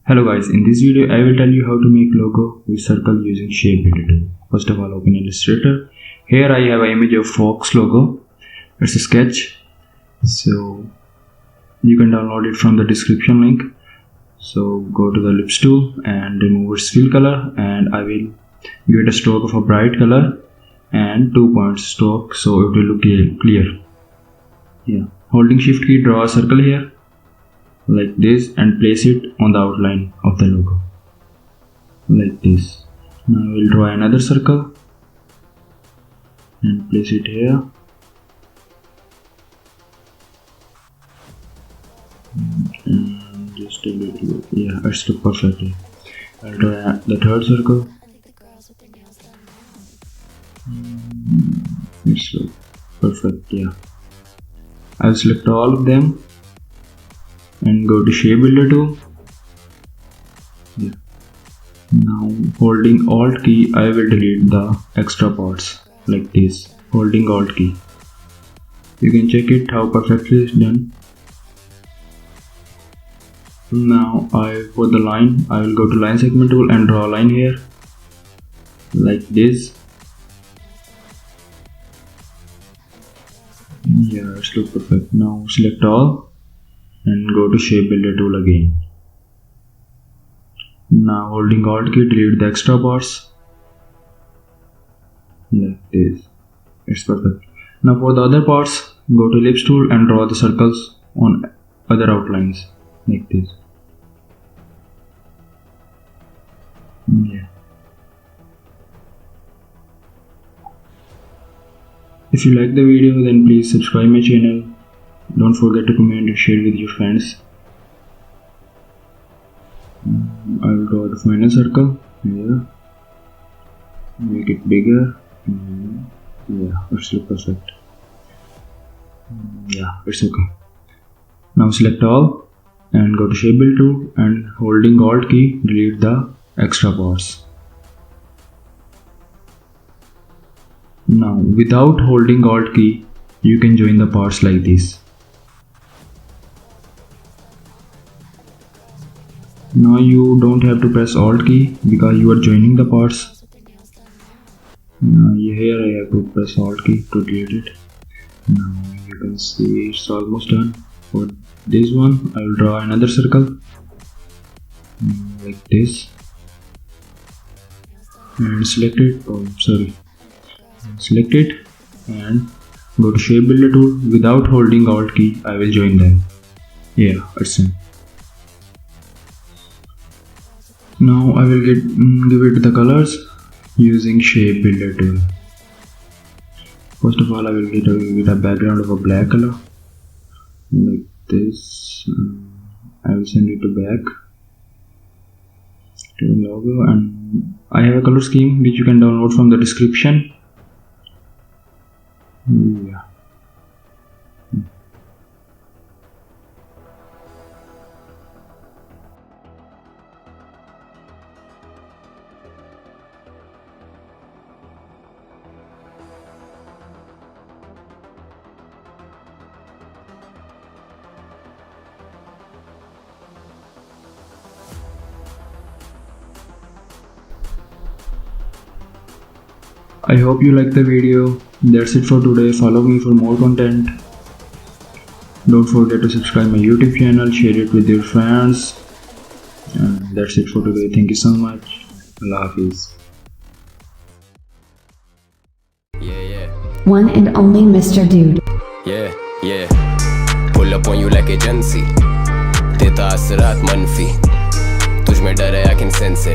Hello guys, in this video I will tell you how to make logo with circle using shape editor. First of all, open Illustrator. Here I have an image of Fox logo. It's a sketch, so you can download it from the description link. So go to the ellipse tool and remove its fill color, and I will give it a stroke of a bright color and 2 points stroke so it will look clear. Yeah, holding shift key, draw a circle here like this and place it on the outline of the logo like this. Now I will draw another circle and place it here. And just a little bit, yeah, it's look perfectly. I'll draw the third circle. It's look perfect, yeah. I'll select all of them and go to shape builder tool. Yeah. Now holding alt key, I will delete the extra parts like this. Holding alt key, you can check it how perfectly it's done. Now for the line, I will go to line segment tool and draw a line here like this. Yeah, it's look perfect. Now select all and go to shape builder tool again. Now holding alt key, delete the extra parts like this. It's perfect. Now for the other parts, go to ellipse tool and draw the circles on other outlines like this. Yeah. If you like the video, then please subscribe my channel. Don't forget to comment and share with your friends. I will draw the final circle here. Make it bigger. Yeah, it's look perfect. Yeah, it's okay. Now select all and go to shape build tool and holding alt key, delete the extra parts. Now without holding alt key, you can join the parts like this. Now you don't have to press alt key because you are joining the parts. Here I have to press alt key to delete it. Now you can see it's almost done. For this one, I will draw another circle like this and select it. Select it and go to shape builder tool. Without holding alt key, I will join them. Yeah, it's done. Now I will give it the colors using shape builder tool. First of all, I will get a background of a black color like this. I will send it to back to the logo, and I have a color scheme which you can download from the description. Yeah. I hope you liked the video. That's it for today. Follow me for more content. Don't forget to subscribe my YouTube channel, share it with your friends. And that's it for today. Thank you so much. Allah Hafiz. Yeah. One and only Mr. Dude. Yeah. Pull up on you like agency. देता असरात मनफी तुझ में डर है I can sense it.